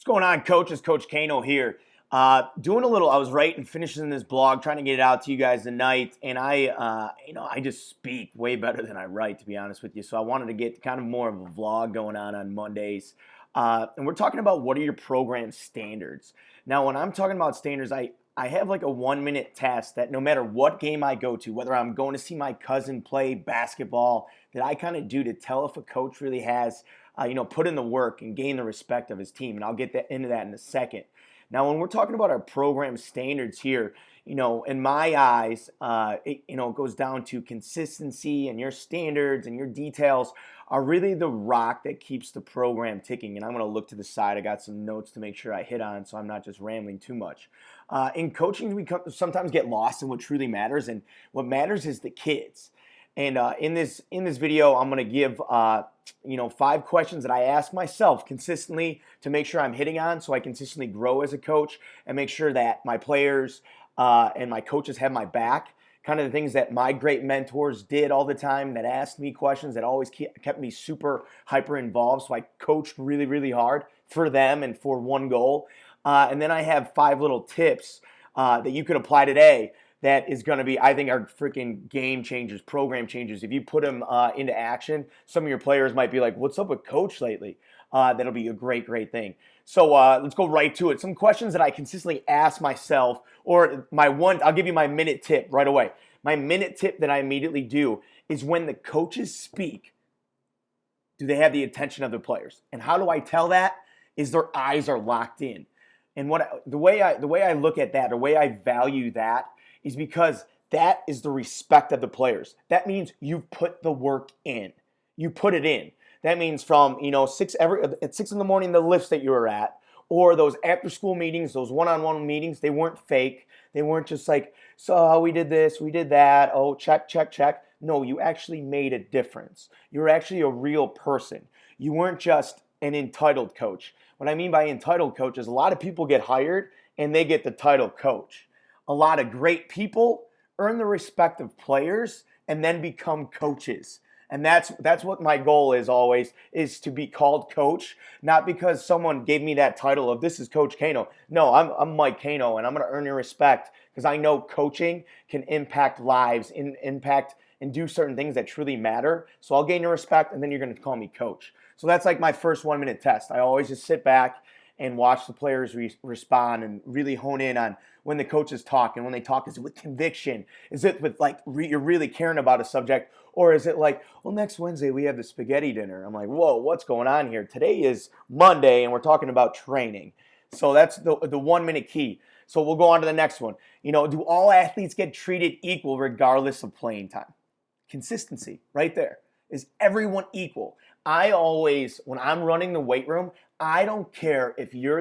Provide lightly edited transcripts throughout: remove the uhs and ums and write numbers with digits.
What's going on, Coach? It's Coach Kano here. I was writing, finishing this blog, trying to get it out to you guys tonight, and I just speak way better than I write, to be honest with you. So I wanted to get kind of more of a vlog going on Mondays, and we're talking about what are your program standards. Now, when I'm talking about standards, I have like a 1 minute test that no matter what game I go to, whether I'm going to see my cousin play basketball, that I kind of do to tell if a coach really has put in the work and gain the respect of his team. And I'll get into that in a second. Now, when we're talking about our program standards here, in my eyes, it goes down to consistency, and your standards and your details are really the rock that keeps the program ticking. And I'm going to look to the side. I got some notes to make sure I hit on so I'm not just rambling too much. In coaching, we sometimes get lost in what truly matters, and what matters is the kids. And in this video, I'm going to give 5 questions that I ask myself consistently to make sure I'm hitting on, so I consistently grow as a coach and make sure that my players and my coaches have my back. Kind of the things that my great mentors did all the time, that asked me questions, that always kept me super hyper involved. So I coached really, really hard for them and for one goal. And then I have 5 little tips that you could apply today that is going to be, I think, are freaking game changers, program changers. If you put them into action, some of your players might be like, what's up with coach lately? That'll be a great, great thing. So let's go right to it. Some questions that I consistently ask myself, or I'll give you my minute tip right away. My minute tip that I immediately do is when the coaches speak, do they have the attention of the players? And how do I tell that? Is their eyes are locked in. And the way I look at that, the way I value that, is because that is the respect of the players. That means you've put the work in. You put it in. That means from at 6 in the morning, the lifts that you were at, or those after school meetings, those one-on-one meetings, they weren't fake. They weren't just like, so we did this, we did that, oh, check, check, check. No, you actually made a difference. You were actually a real person. You weren't just an entitled coach. What I mean by entitled coach is a lot of people get hired and they get the title coach. A lot of great people earn the respect of players and then become coaches. And that's what my goal is always, is to be called coach, not because someone gave me that title of this is Coach Kano. No, I'm Mike Kano, and I'm going to earn your respect because I know coaching can impact lives, impact and do certain things that truly matter. So I'll gain your respect, and then you're going to call me coach. So that's like my first 1-minute test. I always just sit back and watch the players respond and really hone in on when the coaches talk. And when they talk, is it with conviction? Is it with you're really caring about a subject? Or is it like, well, next Wednesday we have the spaghetti dinner? I'm like, whoa, what's going on here? Today is Monday and we're talking about training. So that's the 1-minute key. So we'll go on to the next one. Do all athletes get treated equal regardless of playing time? Consistency, right there. Is everyone equal? I always, when I'm running the weight room, I don't care if you're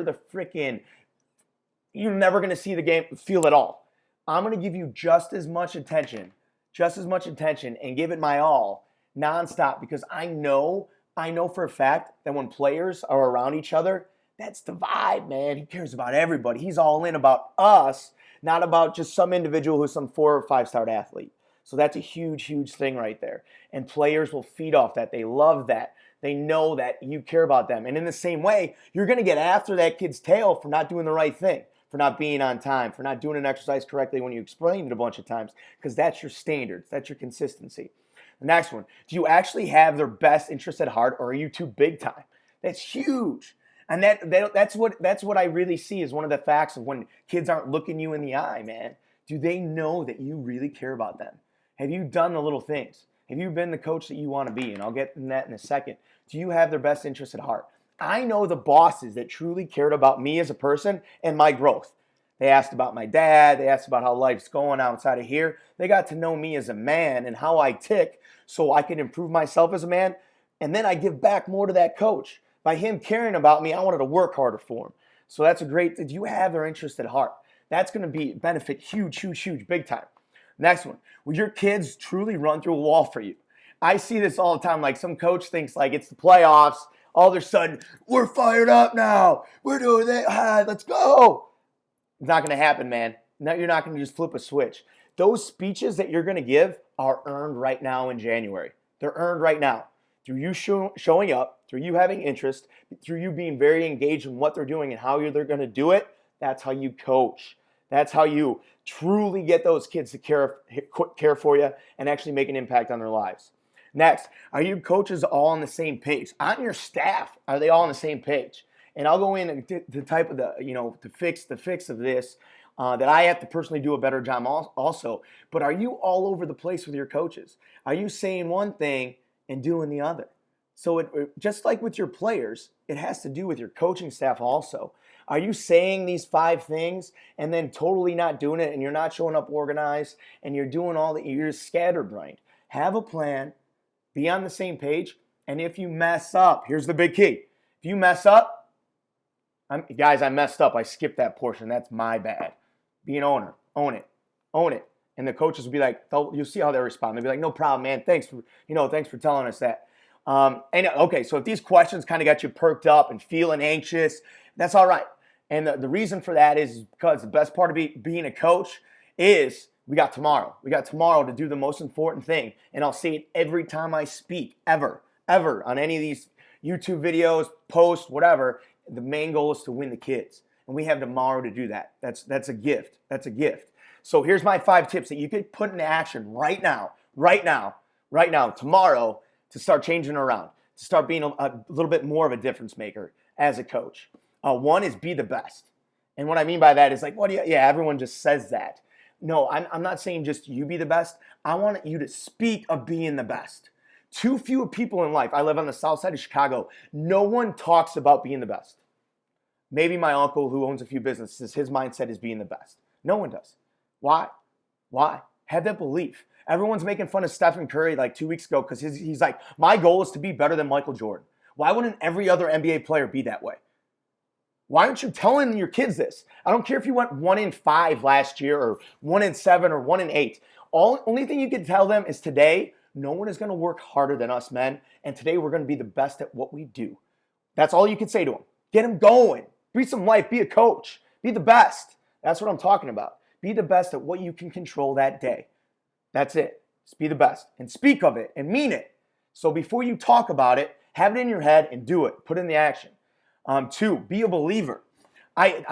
you're never going to see the game field at all. I'm going to give you just as much attention and give it my all nonstop, because I know for a fact that when players are around each other, that's the vibe, man. He cares about everybody. He's all in about us, not about just some individual who's some 4 or 5-star athlete. So that's a huge, huge thing right there. And players will feed off that. They love that. They know that you care about them. And in the same way, you're going to get after that kid's tail for not doing the right thing, for not being on time, for not doing an exercise correctly when you explained it a bunch of times, because that's your standards. That's your consistency. The next one, do you actually have their best interest at heart, or are you too big time? That's huge. And that's what I really see as one of the facts of when kids aren't looking you in the eye, man. Do they know that you really care about them? Have you done the little things? Have you been the coach that you want to be? And I'll get in that in a second. Do you have their best interest at heart? I know the bosses that truly cared about me as a person and my growth. They asked about my dad. They asked about how life's going outside of here. They got to know me as a man and how I tick so I can improve myself as a man. And then I give back more to that coach. By him caring about me, I wanted to work harder for him. So that's a great thing. Do you have their interest at heart? That's going to benefit huge, huge, huge, big time. Next one, will your kids truly run through a wall for you? I see this all the time. Like, some coach thinks like it's the playoffs. All of a sudden, we're fired up now. We're doing that. Let's go. It's not going to happen, man. No, you're not going to just flip a switch. Those speeches that you're going to give are earned right now in January. They're earned right now. through you showing up, through you having interest, through you being very engaged in what they're doing and how they're going to do it. That's how you coach. That's how you truly get those kids to care for you and actually make an impact on their lives. Next, are you coaches all on the same page? On your staff, are they all on the same page? And I'll go in and the type of to fix of this that I have to personally do a better job also. But are you all over the place with your coaches? Are you saying one thing and doing the other? So just like with your players, it has to do with your coaching staff also. Are you saying these 5 things and then totally not doing it, and you're not showing up organized, and you're doing you're scatterbrained? Have a plan. Be on the same page, and if you mess up, here's the big key. If you mess up, guys, I messed up. I skipped that portion. That's my bad. Be an owner. Own it. Own it. And the coaches will be like, you'll see how they respond. They'll be like, no problem, man. Thanks for telling us that. Okay, so if these questions kind of got you perked up and feeling anxious, that's all right. And the reason for that is because the best part of being a coach is we got tomorrow. We got tomorrow to do the most important thing. And I'll say it every time I speak, ever, on any of these YouTube videos, posts, whatever. The main goal is to win the kids. And we have tomorrow to do that. That's a gift. That's a gift. So here's my 5 tips that you could put into action right now, tomorrow, to start changing around, to start being a little bit more of a difference maker as a coach. 1 is be the best. And what I mean by that is like, everyone just says that. No, I'm not saying just you be the best. I want you to speak of being the best. Too few people in life. I live on the south side of Chicago. No one talks about being the best. Maybe my uncle who owns a few businesses, his mindset is being the best. No one does. Why? Have that belief. Everyone's making fun of Stephen Curry like 2 weeks ago because he's like, my goal is to be better than Michael Jordan. Why wouldn't every other NBA player be that way? Why aren't you telling your kids this? I don't care if you went 1-5 last year or 1-7 or 1-8. Only thing you can tell them is today, no one is going to work harder than us men, and today we're going to be the best at what we do. That's all you can say to them. Get them going. Breathe some life. Be a coach. Be the best. That's what I'm talking about. Be the best at what you can control that day. That's it. Just be the best and speak of it and mean it. So before you talk about it, have it in your head and do it. Put it in the action. 2, be a believer. I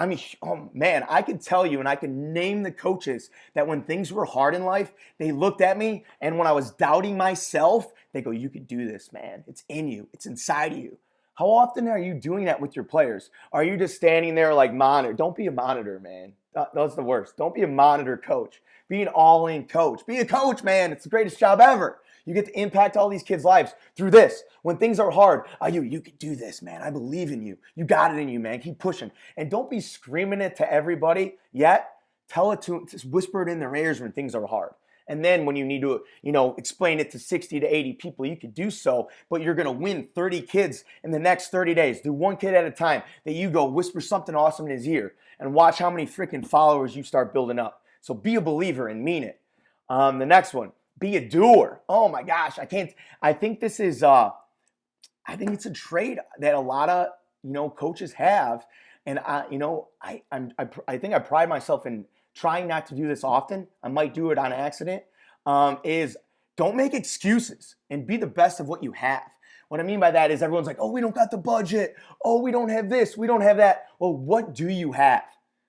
can tell you and I can name the coaches that when things were hard in life, they looked at me, and when I was doubting myself, they go, you could do this, man. It's in you. It's inside of you. How often are you doing that with your players? Are you just standing there like monitor? Don't be a monitor, man. That's the worst. Don't be a monitor coach. Be an all-in coach. Be a coach, man. It's the greatest job ever. You get to impact all these kids' lives through this. When things are hard, you could do this, man. I believe in you. You got it in you, man. Keep pushing. And don't be screaming it to everybody yet. Tell it to, just whisper it in their ears when things are hard. And then when you need to, explain it to 60 to 80 people, you could do so, but you're going to win 30 kids in the next 30 days. Do one kid at a time that you go whisper something awesome in his ear and watch how many freaking followers you start building up. So be a believer and mean it. The next one, be a doer. Oh my gosh, I think this is, I think it's a trait that a lot of, coaches have. And I think I pride myself in trying not to do this often. I might do it on accident. Is don't make excuses and be the best of what you have. What I mean by that is everyone's like, oh, we don't got the budget. Oh, we don't have this. We don't have that. Well, what do you have?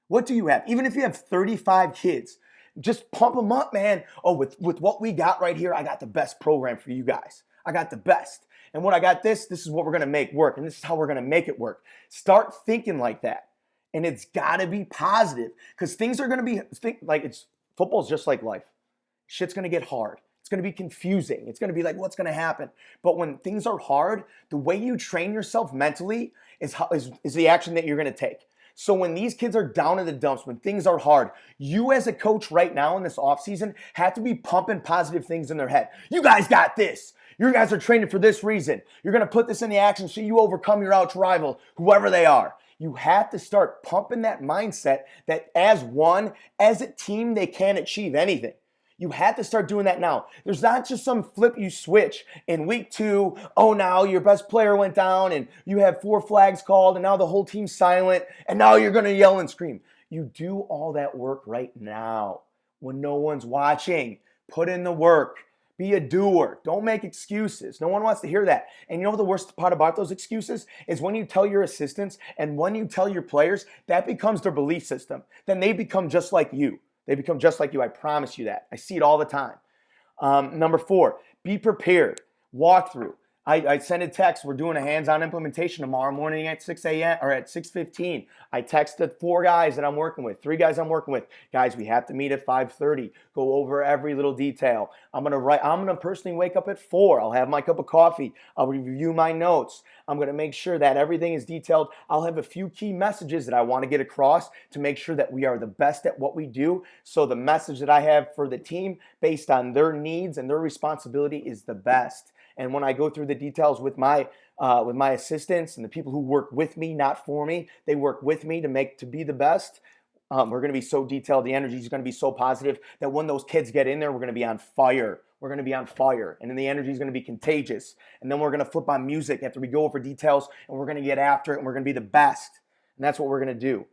What do you have? Even if you have 35 kids, just pump them up, man. Oh, with what we got right here, I got the best program for you guys. I got the best. And when I got this is what we're going to make work. And this is how we're going to make it work. Start thinking like that. And it's got to be positive because things are going to be football's just like life. Shit's going to get hard. It's going to be confusing. It's going to be like, what's going to happen? But when things are hard, the way you train yourself mentally is the action that you're going to take. So when these kids are down in the dumps, when things are hard, you as a coach right now in this offseason have to be pumping positive things in their head. You guys got this. You guys are training for this reason. You're going to put this in the action so you overcome your arch rival, whoever they are. You have to start pumping that mindset that as one, as a team, they can achieve anything. You have to start doing that now. There's not just some flip you switch in week 2. Oh, now your best player went down and you have 4 flags called and now the whole team's silent and now you're going to yell and scream. You do all that work right now when no one's watching. Put in the work. Be a doer. Don't make excuses. No one wants to hear that. And you know what the worst part about those excuses is when you tell your assistants and when you tell your players, that becomes their belief system. Then they become just like you. They become just like you. I promise you that. I see it all the time. Number 4, be prepared. Walk through. I sent a text. We're doing a hands-on implementation tomorrow morning at 6 a.m. or at 6:15. I texted 4 guys that I'm working with, 3 guys I'm working with. Guys, we have to meet at 5:30. Go over every little detail. I'm gonna personally wake up at 4. I'll have my cup of coffee. I'll review my notes. I'm gonna make sure that everything is detailed. I'll have a few key messages that I want to get across to make sure that we are the best at what we do. So the message that I have for the team based on their needs and their responsibility is the best. And when I go through the details with my assistants and the people who work with me, not for me, they work with me to be the best. We're going to be so detailed. The energy is going to be so positive that when those kids get in there, we're going to be on fire. We're going to be on fire, and then the energy is going to be contagious. And then we're going to flip on music after we go over details, and we're going to get after it, and we're going to be the best. And that's what we're going to do.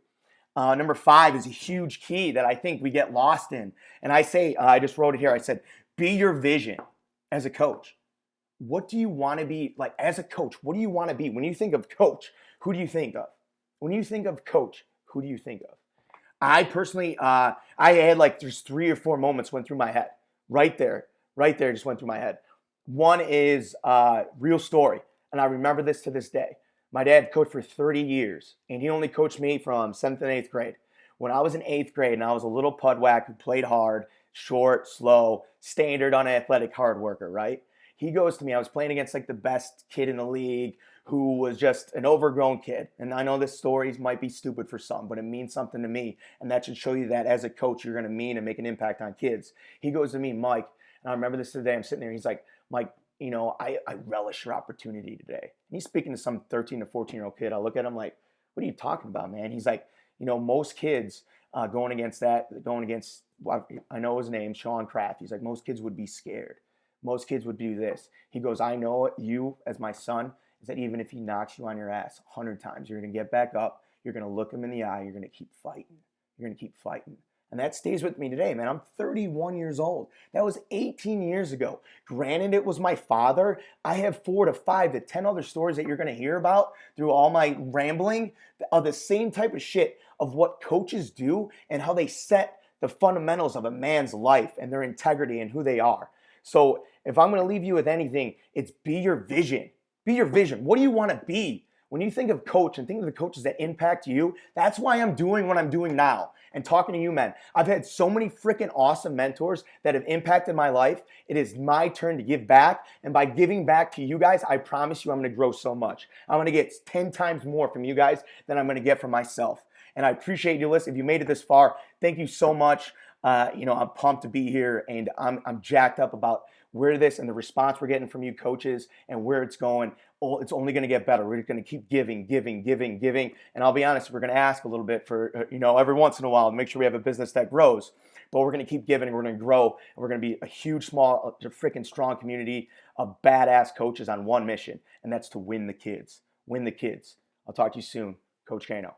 Number 5 is a huge key that I think we get lost in. And I say, I just wrote it here. I said, be your vision as a coach. What do you want to be like as a coach? What do you want to be? When you think of coach, who do you think of? When you think of coach, who do you think of? I personally, I had like there's 3 or 4 moments went through my head. Right there, just went through my head. One is real story, and I remember this to this day. My dad coached for 30 years, and he only coached me from 7th and 8th grade. When I was in 8th grade, and I was a little pudwack who played hard, short, slow, standard, unathletic hard worker, right? He goes to me, I was playing against like the best kid in the league who was just an overgrown kid. And I know this story might be stupid for some, but it means something to me. And that should show you that as a coach, you're going to mean and make an impact on kids. He goes to me, Mike, and I remember this today, I'm sitting there, he's like, Mike, you know, I relish your opportunity today. And he's speaking to some 13 to 14-year-old kid. I look at him like, what are you talking about, man? He's like, you know, most kids going against, I know his name, Sean Kraft. He's like, most kids would be scared. Most kids would do this. He goes, I know you as my son is that even if he knocks you on your ass 100 times, you're going to get back up. You're going to look him in the eye. You're going to keep fighting. You're going to keep fighting. And that stays with me today, man. I'm 31 years old. That was 18 years ago. Granted, it was my father. I have 4 to 5 to 10 other stories that you're going to hear about through all my rambling of the same type of shit of what coaches do and how they set the fundamentals of a man's life and their integrity and who they are. So if I'm going to leave you with anything, it's be your vision. Be your vision. What do you want to be? When you think of coach and think of the coaches that impact you, that's why I'm doing what I'm doing now and talking to you, men. I've had so many freaking awesome mentors that have impacted my life. It is my turn to give back. And by giving back to you guys, I promise you I'm going to grow so much. I'm going to get 10 times more from you guys than I'm going to get from myself. And I appreciate you listening. If you made it this far, thank you so much. I'm pumped to be here, and I'm jacked up about where this and the response we're getting from you coaches and where it's going. It's only going to get better. We're going to keep giving. And I'll be honest, we're going to ask a little bit for, every once in a while to make sure we have a business that grows. But we're going to keep giving, and we're going to grow, and we're going to be a huge, small, freaking strong community of badass coaches on one mission, and that's to win the kids. Win the kids. I'll talk to you soon. Coach Kano.